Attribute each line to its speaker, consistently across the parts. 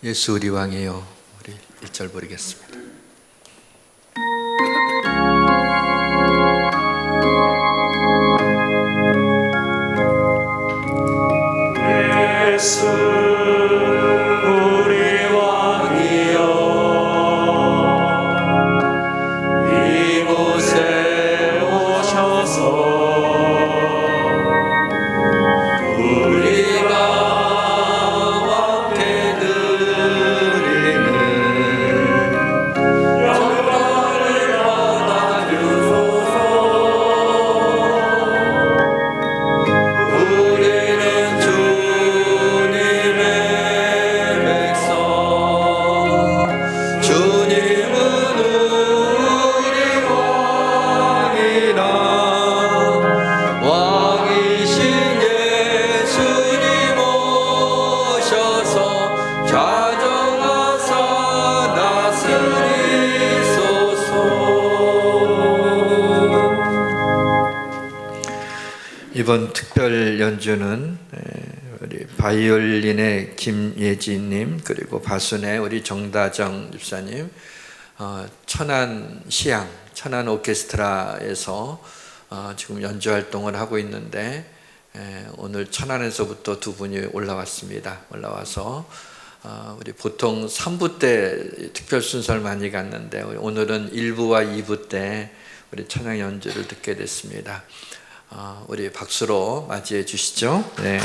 Speaker 1: 예수 우리 왕이요. 우리 1절 부르겠습니다.
Speaker 2: 예수 우리 왕이여, 이곳에 오셔서 우리가 함께 드리는 영광을 받아주소서. 우리는 주님의 백성, 주님은 우리 왕이라. 왕이신 예수님 오셔서 좌정하사 다스리소서.
Speaker 1: 이번 특별 연주는 우리 바이올린의 김예진님, 그리고 바순의 우리 정다정 집사님, 천안 시향, 천안 오케스트라에서 지금 연주 활동을 하고 있는데, 오늘 천안에서부터 두 분이 올라왔습니다. 올라와서 우리 보통 3부 때 특별 순서를 많이 갔는데, 오늘은 1부와 2부 때 우리 찬양 연주를 듣게 됐습니다. 우리 박수로 맞이해 주시죠. 네.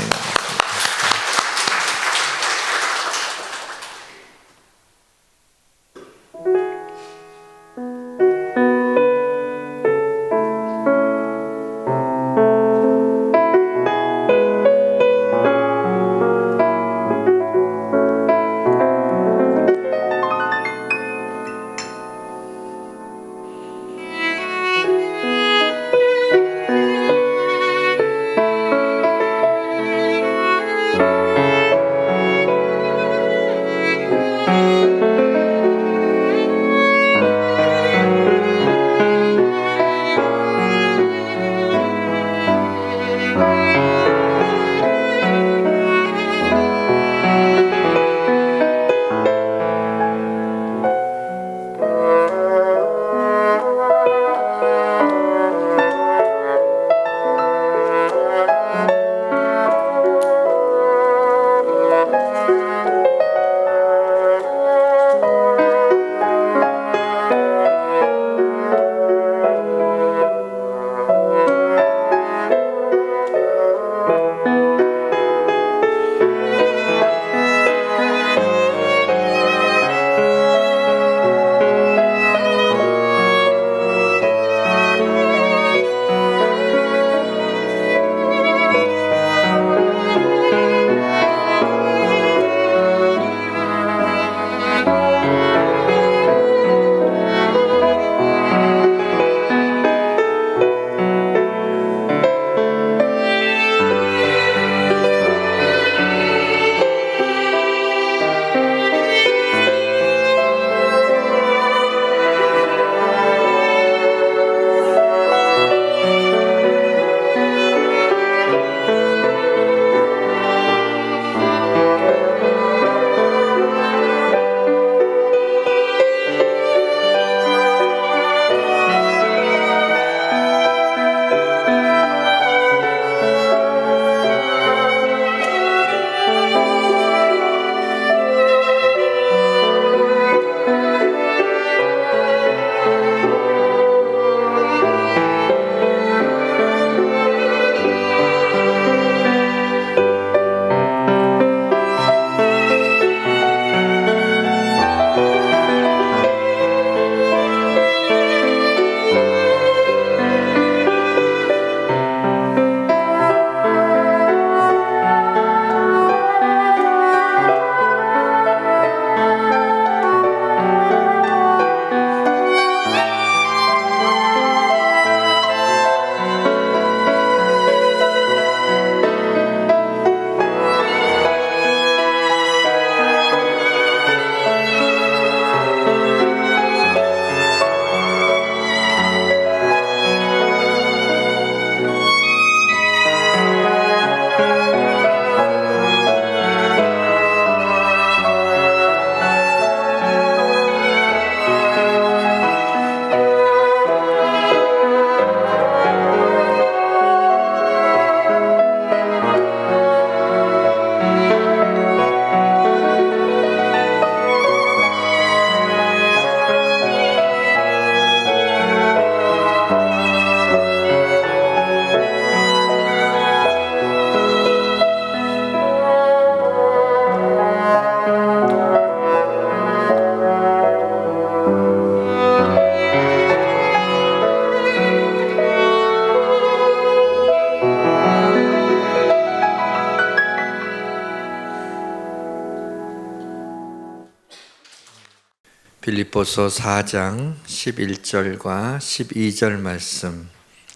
Speaker 1: 빌립보서 4장 11절과 12절 말씀,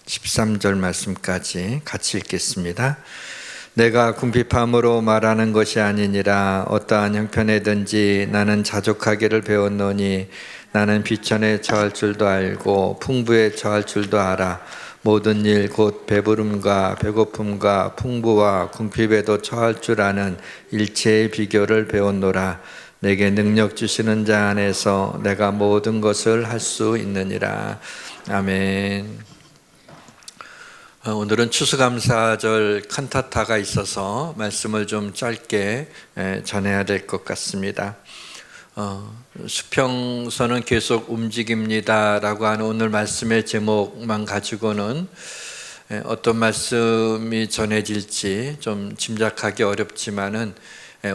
Speaker 1: 13절 말씀까지 같이 읽겠습니다. 내가 궁핍함으로 말하는 것이 아니니라. 어떠한 형편에든지 나는 자족하기를 배웠노니 나는 비천에 처할 줄도 알고 풍부에 처할 줄도 알아. 모든 일 곧 배부름과 배고픔과 풍부와 궁핍에도 처할 줄 아는 일체의 비결을 배웠노라. 내게 능력 주시는 자 안에서 내가 모든 것을 할 수 있느니라. 아멘. 오늘은 추수감사절 칸타타가 있어서 말씀을 좀 짧게 전해야 될 것 같습니다. 수평선은 계속 움직입니다 라고 하는 오늘 말씀의 제목만 가지고는 어떤 말씀이 전해질지 좀 짐작하기 어렵지만은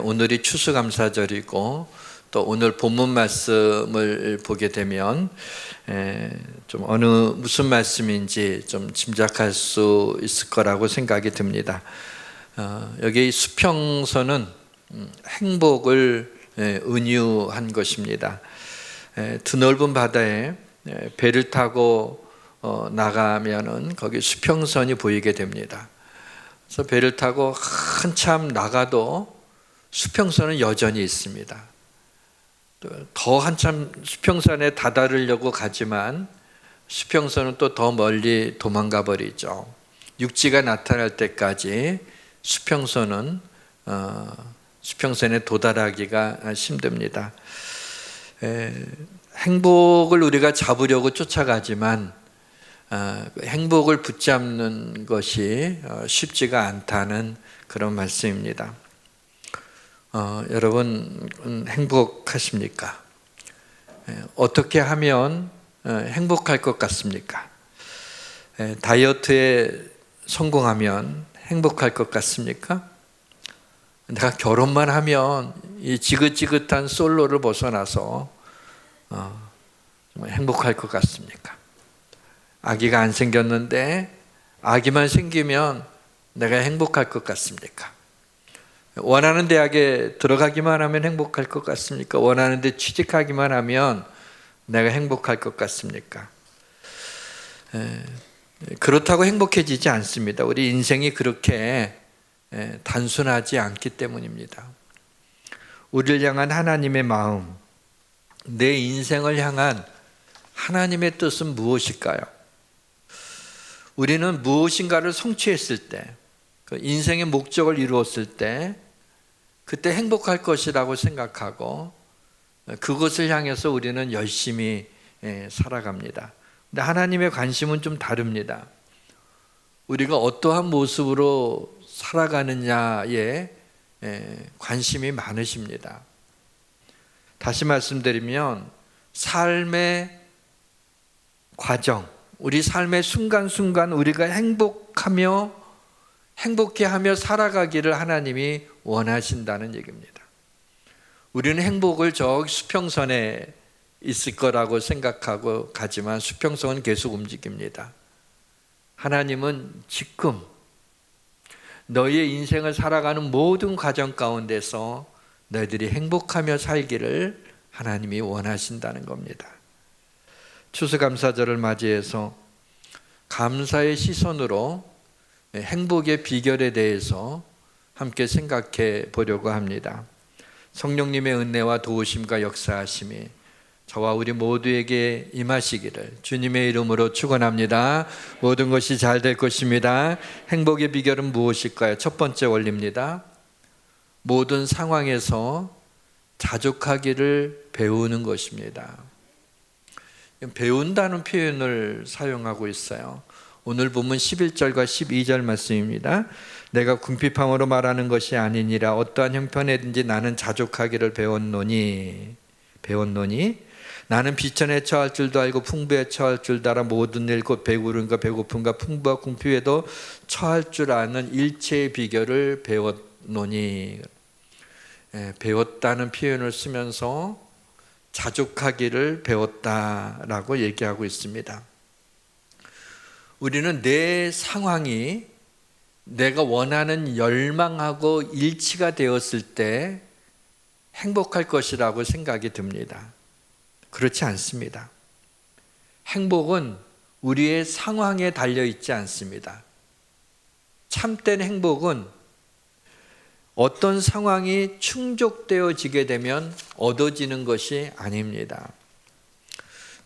Speaker 1: 오늘이 추수감사절이고 또 오늘 본문 말씀을 보게 되면 좀 무슨 말씀인지 좀 짐작할 수 있을 거라고 생각이 듭니다. 여기 수평선은 행복을 은유한 것입니다. 드넓은 바다에 배를 타고 나가면은 거기 수평선이 보이게 됩니다. 그래서 배를 타고 한참 나가도 수평선은 여전히 있습니다. 더 한참 수평선에 다다르려고 가지만 수평선은 또 더 멀리 도망가 버리죠. 육지가 나타날 때까지 수평선은 수평선에 도달하기가 힘듭니다. 행복을 우리가 잡으려고 쫓아가지만 행복을 붙잡는 것이 쉽지가 않다는 그런 말씀입니다. 여러분 행복하십니까? 어떻게 하면 행복할 것 같습니까? 다이어트에 성공하면 행복할 것 같습니까? 내가 결혼만 하면 이 지긋지긋한 솔로를 벗어나서 정말 행복할 것 같습니까? 아기가 안 생겼는데 아기만 생기면 내가 행복할 것 같습니까? 원하는 대학에 들어가기만 하면 행복할 것 같습니까? 원하는 데 취직하기만 하면 내가 행복할 것 같습니까? 그렇다고 행복해지지 않습니다. 우리 인생이 그렇게 단순하지 않기 때문입니다. 우리를 향한 하나님의 마음, 내 인생을 향한 하나님의 뜻은 무엇일까요? 우리는 무엇인가를 성취했을 때, 그 인생의 목적을 이루었을 때 그때 행복할 것이라고 생각하고 그것을 향해서 우리는 열심히 살아갑니다. 근데 하나님의 관심은 좀 다릅니다. 우리가 어떠한 모습으로 살아가느냐에 관심이 많으십니다. 다시 말씀드리면 삶의 과정, 우리 삶의 순간순간 우리가 행복해하며 살아가기를 하나님이 원하신다는 얘기입니다. 우리는 행복을 저기 수평선에 있을 거라고 생각하고 가지만 수평선은 계속 움직입니다. 하나님은 지금 너희의 인생을 살아가는 모든 과정 가운데서 너희들이 행복하며 살기를 하나님이 원하신다는 겁니다. 추수감사절을 맞이해서 감사의 시선으로 행복의 비결에 대해서 함께 생각해 보려고 합니다. 성령님의 은혜와 도우심과 역사하심이 저와 우리 모두에게 임하시기를 주님의 이름으로 축원합니다. 모든 것이 잘 될 것입니다. 행복의 비결은 무엇일까요? 첫 번째 원리입니다. 모든 상황에서 자족하기를 배우는 것입니다. 배운다는 표현을 사용하고 있어요. 오늘 본문 11절과 12절 말씀입니다. 내가 궁핍함으로 말하는 것이 아니니라. 어떠한 형편에든지 나는 자족하기를 배웠노니 나는 비천에 처할 줄도 알고 풍부에 처할 줄도 알아. 모든 일 곧 배부름과 배고픔과 풍부와 궁핍에도 처할 줄 아는 일체의 비결을 배웠노니. 배웠다는 표현을 쓰면서 자족하기를 배웠다라고 얘기하고 있습니다. 우리는 내 상황이 내가 원하는 열망하고 일치가 되었을 때 행복할 것이라고 생각이 듭니다. 그렇지 않습니다. 행복은 우리의 상황에 달려 있지 않습니다. 참된 행복은 어떤 상황이 충족되어지게 되면 얻어지는 것이 아닙니다.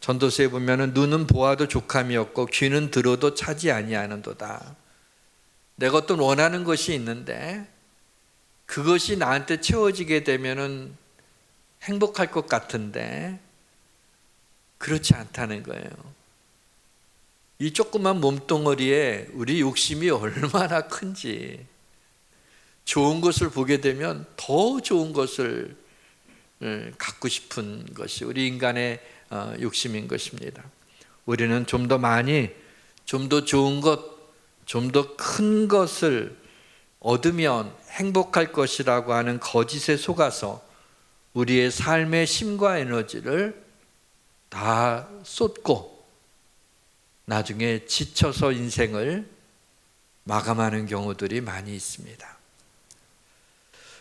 Speaker 1: 전도서에 보면은 눈은 보아도 족함이 없고 귀는 들어도 차지 아니하는도다. 내가 어떤 원하는 것이 있는데 그것이 나한테 채워지게 되면은 행복할 것 같은데 그렇지 않다는 거예요. 이 조그만 몸뚱어리에 우리 욕심이 얼마나 큰지, 좋은 것을 보게 되면 더 좋은 것을 갖고 싶은 것이 우리 인간의 욕심인 것입니다. 우리는 좀 더 많이, 좀 더 좋은 것, 좀 더 큰 것을 얻으면 행복할 것이라고 하는 거짓에 속아서 우리의 삶의 힘과 에너지를 다 쏟고 나중에 지쳐서 인생을 마감하는 경우들이 많이 있습니다.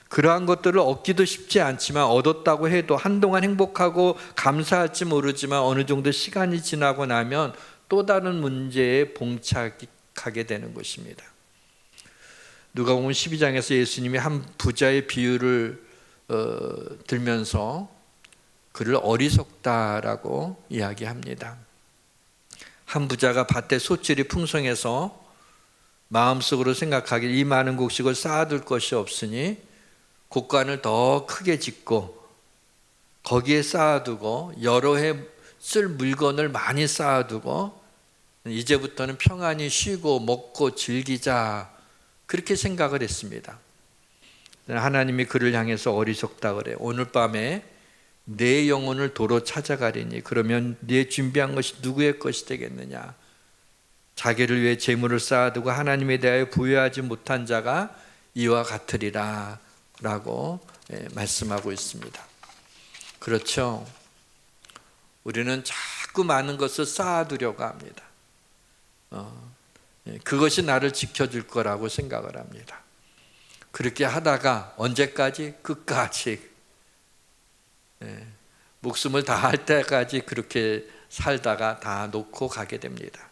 Speaker 1: 그러한 것들을 얻기도 쉽지 않지만 얻었다고 해도 한동안 행복하고 감사할지 모르지만 어느 정도 시간이 지나고 나면 또 다른 문제에 봉착하게 되는 것입니다. 누가복음 12장에서 예수님이 한 부자의 비유를 들면서 그를 어리석다라고 이야기합니다. 한 부자가 밭에 소출이 풍성해서 마음속으로 생각하길 이 많은 곡식을 쌓아둘 것이 없으니 곡간을 더 크게 짓고 거기에 쌓아두고 여러 해 쓸 물건을 많이 쌓아두고 이제부터는 평안히 쉬고 먹고 즐기자, 그렇게 생각을 했습니다. 하나님이 그를 향해서 어리석다 그래. 오늘 밤에 내 영혼을 도로 찾아가리니 그러면 네 준비한 것이 누구의 것이 되겠느냐. 자기를 위해 재물을 쌓아두고 하나님에 대하여 부여하지 못한 자가 이와 같으리라 라고 말씀하고 있습니다. 그렇죠. 우리는 자꾸 많은 것을 쌓아두려고 합니다. 그것이 나를 지켜줄 거라고 생각을 합니다. 그렇게 하다가 언제까지? 끝까지 목숨을 다할 때까지 그렇게 살다가 다 놓고 가게 됩니다.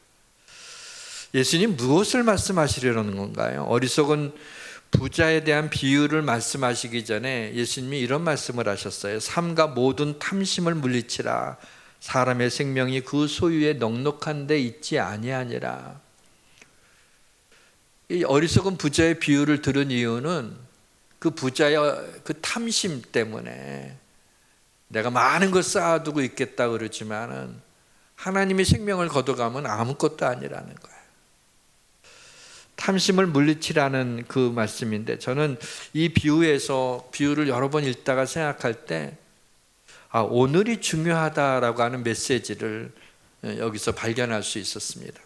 Speaker 1: 예수님 무엇을 말씀하시려는 건가요? 어리석은 부자에 대한 비유를 말씀하시기 전에 예수님이 이런 말씀을 하셨어요. 삼가 모든 탐심을 물리치라. 사람의 생명이 그 소유에 넉넉한 데 있지 아니하니라. 이 어리석은 부자의 비유를 들은 이유는 그 부자의 그 탐심 때문에 내가 많은 걸 쌓아두고 있겠다 그러지만은 하나님이 생명을 거둬가면 아무것도 아니라는 거예요. 탐심을 물리치라는 그 말씀인데 저는 이 비유를 여러 번 읽다가 생각할 때 오늘이 중요하다라고 하는 메시지를 여기서 발견할 수 있었습니다.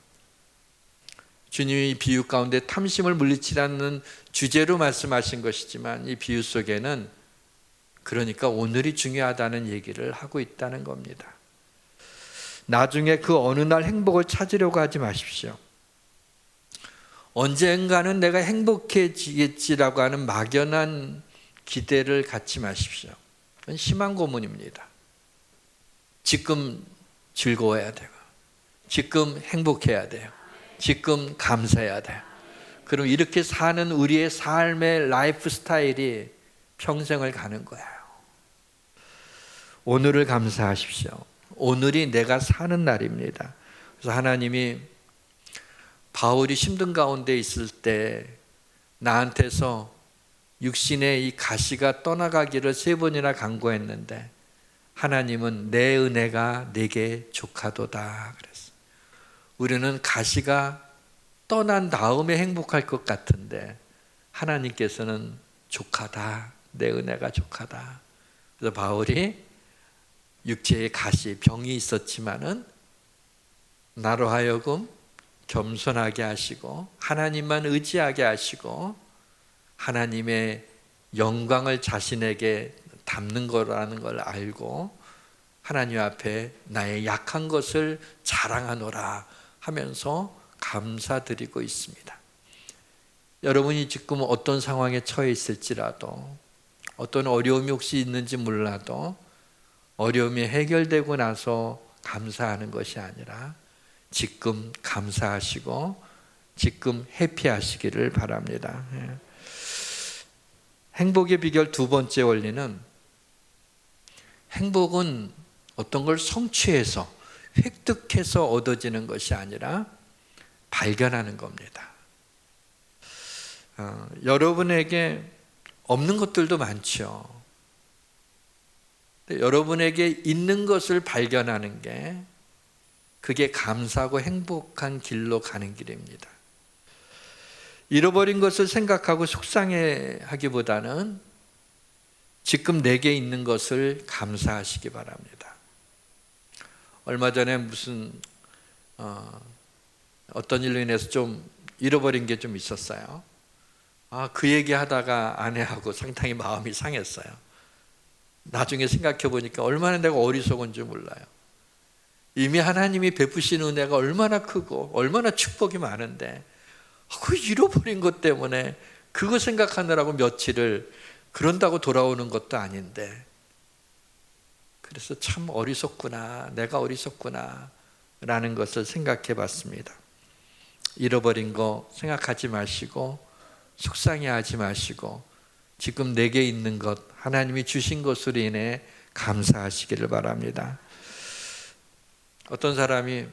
Speaker 1: 주님이 비유 가운데 탐심을 물리치라는 주제로 말씀하신 것이지만 이 비유 속에는 그러니까 오늘이 중요하다는 얘기를 하고 있다는 겁니다. 나중에 그 어느 날 행복을 찾으려고 하지 마십시오. 언젠가는 내가 행복해지겠지라고 하는 막연한 기대를 갖지 마십시오. 그건 심한 고문입니다. 지금 즐거워야 되고 지금 행복해야 돼요. 지금 감사해야 돼요. 그럼 이렇게 사는 우리의 삶의 라이프 스타일이 평생을 가는 거예요. 오늘을 감사하십시오. 오늘이 내가 사는 날입니다. 그래서 하나님이 바울이 힘든 가운데 있을 때 나한테서 육신의 이 가시가 떠나가기를 3번이나 간구했는데 하나님은 내 은혜가 내게 족하도다 그랬어요. 우리는 가시가 떠난 다음에 행복할 것 같은데 하나님께서는 족하다, 내 은혜가 족하다. 그래서 바울이 육체의 가시, 병이 있었지만은 나로 하여금 겸손하게 하시고 하나님만 의지하게 하시고 하나님의 영광을 자신에게 담는 거라는 걸 알고 하나님 앞에 나의 약한 것을 자랑하노라 하면서 감사드리고 있습니다. 여러분이 지금 어떤 상황에 처해 있을지라도 어떤 어려움이 혹시 있는지 몰라도 어려움이 해결되고 나서 감사하는 것이 아니라 지금 감사하시고 지금 해피하시기를 바랍니다. 행복의 비결 두 번째 원리는, 행복은 어떤 걸 성취해서 획득해서 얻어지는 것이 아니라 발견하는 겁니다. 여러분에게 없는 것들도 많죠. 여러분에게 있는 것을 발견하는 게, 그게 감사하고 행복한 길로 가는 길입니다. 잃어버린 것을 생각하고 속상해하기보다는 지금 내게 있는 것을 감사하시기 바랍니다. 얼마 전에 무슨 어떤 일로 인해서 좀 잃어버린 게 좀 있었어요. 그 얘기하다가 아내하고 상당히 마음이 상했어요. 나중에 생각해 보니까 얼마나 내가 어리석은 줄 몰라요. 이미 하나님이 베푸시는 은혜가 얼마나 크고 얼마나 축복이 많은데, 그 잃어버린 것 때문에 그거 생각하느라고 며칠을, 그런다고 돌아오는 것도 아닌데, 그래서 참 어리석구나, 내가 어리석구나 라는 것을 생각해 봤습니다. 잃어버린 거 생각하지 마시고 속상해하지 마시고 지금 내게 있는 것, 하나님이 주신 것으로 인해 감사하시기를 바랍니다. 어떤 사람이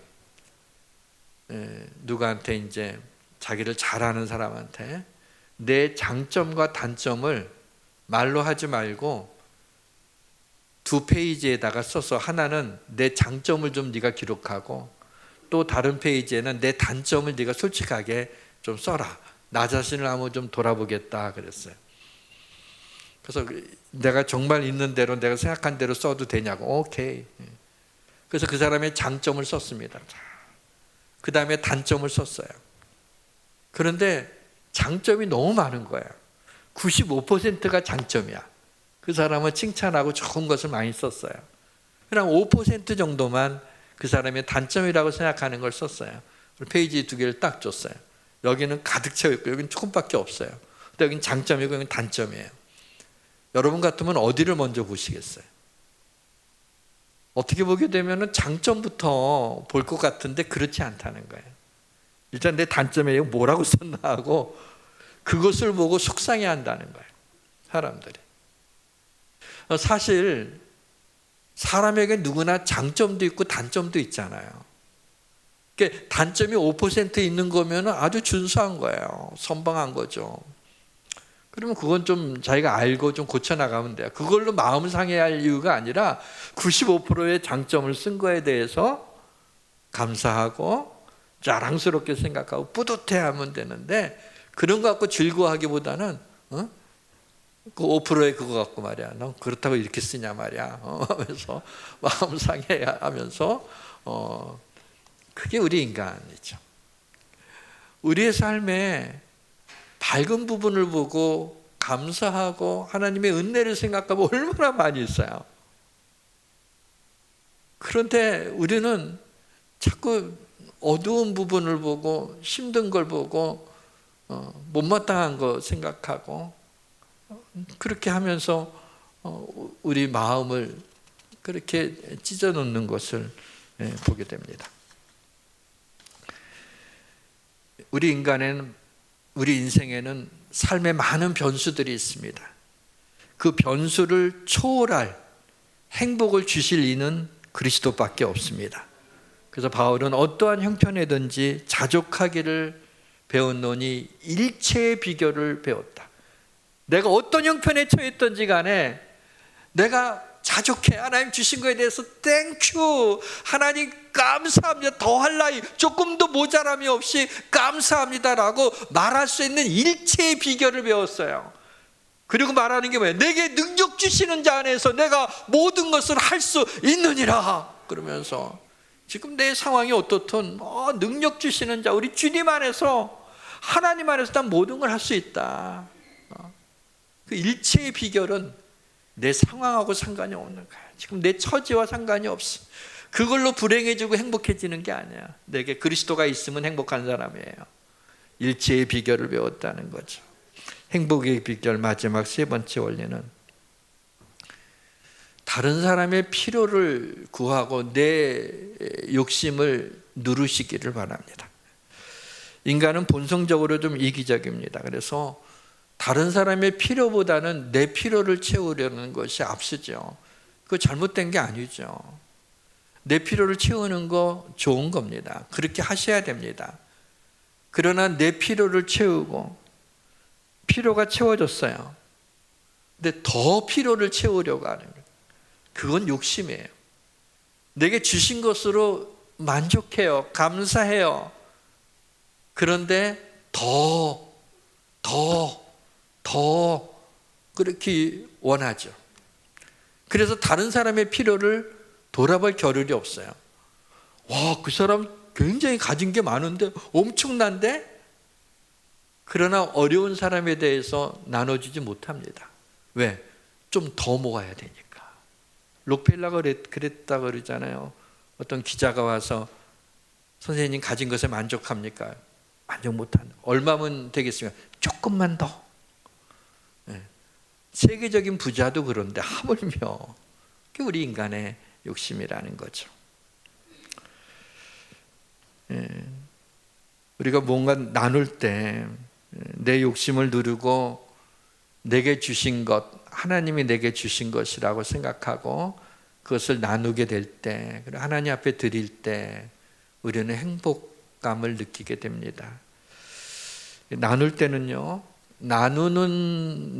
Speaker 1: 누구한테, 이제 자기를 잘 아는 사람한테 내 장점과 단점을 말로 하지 말고 두 페이지에다가 써서, 하나는 내 장점을 좀 네가 기록하고 또 다른 페이지에는 내 단점을 네가 솔직하게 좀 써라. 나 자신을 한번 좀 돌아보겠다 그랬어요. 그래서 내가 정말 있는 대로, 내가 생각한 대로 써도 되냐고. 오케이. 그래서 그 사람의 장점을 썼습니다. 그 다음에 단점을 썼어요. 그런데 장점이 너무 많은 거예요. 95%가 장점이야. 그 사람은 칭찬하고 좋은 것을 많이 썼어요. 그냥 5% 정도만 그 사람의 단점이라고 생각하는 걸 썼어요. 페이지 두 개를 딱 줬어요. 여기는 가득 채워 있고 여기는 조금밖에 없어요. 근데 여기는 장점이고 여기는 단점이에요. 여러분 같으면 어디를 먼저 보시겠어요? 어떻게 보게 되면 장점부터 볼 것 같은데 그렇지 않다는 거예요. 일단 내 단점에 뭐라고 썼나 하고 그것을 보고 속상해 한다는 거예요, 사람들이. 사실 사람에게 누구나 장점도 있고 단점도 있잖아요. 그러니까 단점이 5% 있는 거면 아주 준수한 거예요. 선방한 거죠. 그러면 그건 좀 자기가 알고 좀 고쳐나가면 돼요. 그걸로 마음 상해할 이유가 아니라 95%의 장점을 쓴 거에 대해서 감사하고 자랑스럽게 생각하고 뿌듯해하면 되는데, 그런 거 갖고 즐거워하기보다는 그 5%의 그거 갖고 말이야, 너 그렇다고 이렇게 쓰냐 말이야 하면서 마음 상해하면서 그게 우리 인간이죠. 우리의 삶에 밝은 부분을 보고 감사하고 하나님의 은혜를 생각하면 얼마나 많이 있어요. 그런데 우리는 자꾸 어두운 부분을 보고 힘든 걸 보고 못마땅한 거 생각하고 그렇게 하면서 우리 마음을 그렇게 찢어놓는 것을 보게 됩니다. 우리 인생에는 삶에 많은 변수들이 있습니다. 그 변수를 초월할 행복을 주실 이는 그리스도밖에 없습니다. 그래서 바울은 어떠한 형편이든지 자족하기를 배웠노니 일체의 비결을 배웠다. 내가 어떤 형편에 처했든지 간에 내가 자족해. 하나님 주신 거에 대해서 땡큐, 하나님 감사합니다, 더할 나위 조금도 모자람이 없이 감사합니다라고 말할 수 있는 일체의 비결을 배웠어요. 그리고 말하는 게 뭐예요? 내게 능력 주시는 자 안에서 내가 모든 것을 할 수 있느니라. 그러면서 지금 내 상황이 어떻든 능력 주시는 자, 우리 주님 안에서, 하나님 안에서 난 모든 걸 할 수 있다. 그 일체의 비결은 내 상황하고 상관이 없는 거야. 지금 내 처지와 상관이 없어. 그걸로 불행해지고 행복해지는 게 아니야. 내게 그리스도가 있으면 행복한 사람이에요. 일체의 비결을 배웠다는 거죠. 행복의 비결 마지막 세 번째 원리는, 다른 사람의 필요를 구하고 내 욕심을 누르시기를 바랍니다. 인간은 본성적으로 좀 이기적입니다. 그래서 다른 사람의 필요보다는 내 필요를 채우려는 것이 앞서죠. 그거 잘못된 게 아니죠. 내 필요를 채우는 거 좋은 겁니다. 그렇게 하셔야 됩니다. 그러나 내 필요를 채우고 필요가 채워졌어요. 근데 더 필요를 채우려고 하는 거예요. 그건 욕심이에요. 내게 주신 것으로 만족해요. 감사해요. 그런데 더 그렇게 원하죠. 그래서 다른 사람의 필요를 돌아볼 겨를이 없어요. 와, 그 사람 굉장히 가진 게 많은데 엄청난데? 그러나 어려운 사람에 대해서 나눠주지 못합니다. 왜? 좀 더 모아야 되니까. 록펠러가 그랬다 그러잖아요. 어떤 기자가 와서 선생님 가진 것에 만족합니까? 만족 못한다. 얼마면 되겠습니까? 조금만 더. 세계적인 부자도 그런데 하물며 그게 우리 인간의 욕심이라는 거죠. 우리가 뭔가 나눌 때 내 욕심을 누르고 내게 주신 것, 하나님이 내게 주신 것이라고 생각하고 그것을 나누게 될 때, 하나님 앞에 드릴 때 우리는 행복감을 느끼게 됩니다. 나눌 때는요, 나누는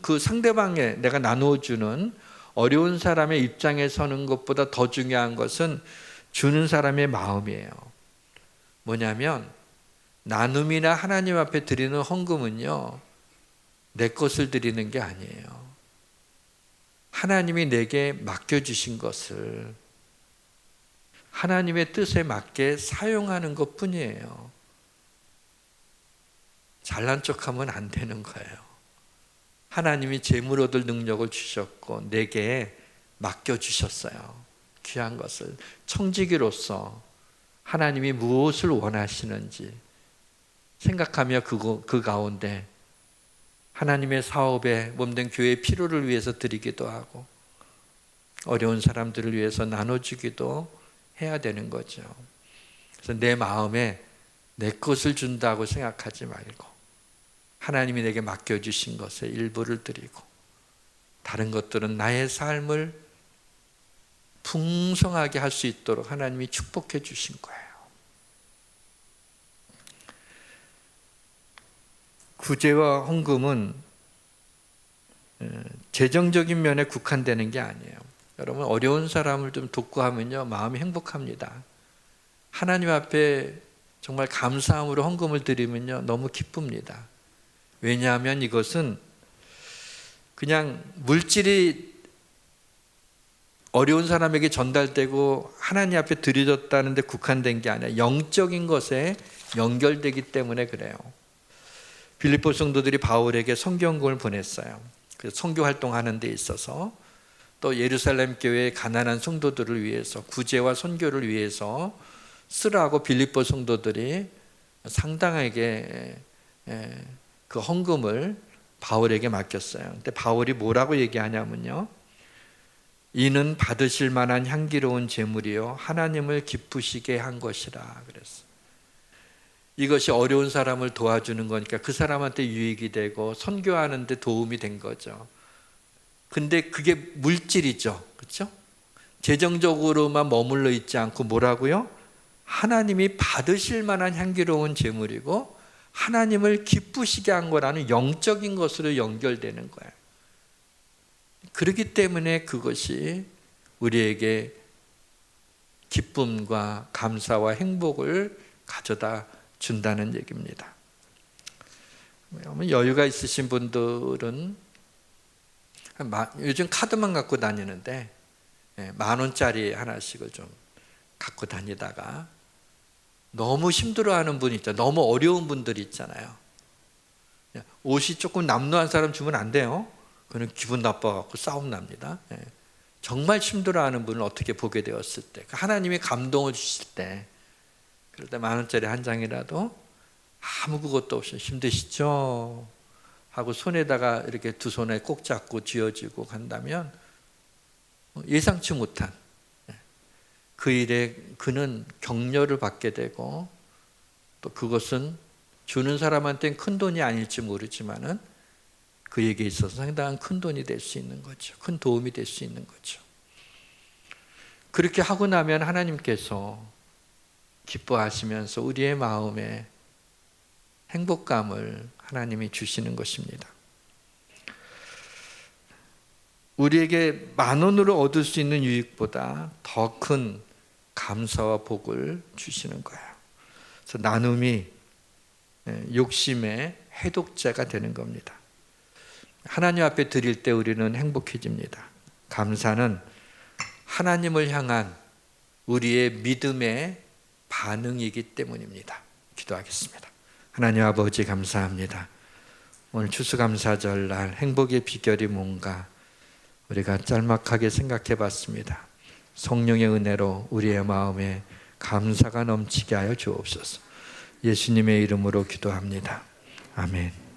Speaker 1: 그 상대방에 내가 나누어주는 어려운 사람의 입장에 서는 것보다 더 중요한 것은 주는 사람의 마음이에요. 뭐냐면 나눔이나 하나님 앞에 드리는 헌금은요, 내 것을 드리는 게 아니에요. 하나님이 내게 맡겨주신 것을 하나님의 뜻에 맞게 사용하는 것뿐이에요. 잘난 척하면 안 되는 거예요. 하나님이 재물 얻을 능력을 주셨고 내게 맡겨주셨어요. 귀한 것을 청지기로서 하나님이 무엇을 원하시는지 생각하며 그 가운데 하나님의 사업에 몸된 교회의 필요를 위해서 드리기도 하고 어려운 사람들을 위해서 나눠주기도 해야 되는 거죠. 그래서 내 마음에 내 것을 준다고 생각하지 말고 하나님이 내게 맡겨주신 것의 일부를 드리고 다른 것들은 나의 삶을 풍성하게 할 수 있도록 하나님이 축복해 주신 거예요. 구제와 헌금은 재정적인 면에 국한되는 게 아니에요. 여러분 어려운 사람을 좀 돕고 하면요 마음이 행복합니다. 하나님 앞에 정말 감사함으로 헌금을 드리면요 너무 기쁩니다. 왜냐하면 이것은 그냥 물질이 어려운 사람에게 전달되고 하나님 앞에 드려졌다는 데 국한된 게 아니라 영적인 것에 연결되기 때문에 그래요. 빌립보 성도들이 바울에게 선교헌금을 보냈어요. 그래서 선교 활동하는 데 있어서 또 예루살렘 교회의 가난한 성도들을 위해서 구제와 선교를 위해서 쓰라고 빌립보 성도들이 상당하게 그 헌금을 바울에게 맡겼어요. 근데 바울이 뭐라고 얘기하냐면요. 이는 받으실 만한 향기로운 제물이요 하나님을 기쁘시게 한 것이라 그랬어요. 이것이 어려운 사람을 도와주는 거니까 그 사람한테 유익이 되고 선교하는 데 도움이 된 거죠. 근데 그게 물질이죠. 그렇죠? 재정적으로만 머물러 있지 않고 뭐라고요? 하나님이 받으실 만한 향기로운 제물이고 하나님을 기쁘시게 한 거라는 영적인 것으로 연결되는 거예요. 그렇기 때문에 그것이 우리에게 기쁨과 감사와 행복을 가져다 준다는 얘기입니다. 여유가 있으신 분들은 요즘 카드만 갖고 다니는데 10,000원짜리 하나씩을 좀 갖고 다니다가 너무 힘들어하는 분 있죠. 너무 어려운 분들 있잖아요. 옷이 조금 남루한 사람 주면 안 돼요. 그는 기분 나빠갖고 싸움 납니다. 정말 힘들어하는 분을 어떻게 보게 되었을 때 하나님이 감동을 주실 때 그럴 때 10,000원짜리 한 장이라도 아무 그것도 없이 힘드시죠? 하고 손에다가 이렇게 두 손에 꼭 잡고 쥐어주고 간다면 예상치 못한 그 일에 그는 격려를 받게 되고, 또 그것은 주는 사람한테는 큰 돈이 아닐지 모르지만은 그에게 있어서 상당한 큰 돈이 될 수 있는 거죠. 큰 도움이 될 수 있는 거죠. 그렇게 하고 나면 하나님께서 기뻐하시면서 우리의 마음에 행복감을 하나님이 주시는 것입니다. 우리에게 10,000원으로 얻을 수 있는 유익보다 더 큰 감사와 복을 주시는 거예요. 그래서 나눔이 욕심의 해독제가 되는 겁니다. 하나님 앞에 드릴 때 우리는 행복해집니다. 감사는 하나님을 향한 우리의 믿음의 반응이기 때문입니다. 기도하겠습니다. 하나님 아버지, 감사합니다. 오늘 추수감사절 날 행복의 비결이 뭔가 우리가 짤막하게 생각해 봤습니다. 성령의 은혜로 우리의 마음에 감사가 넘치게 하여 주옵소서. 예수님의 이름으로 기도합니다. 아멘.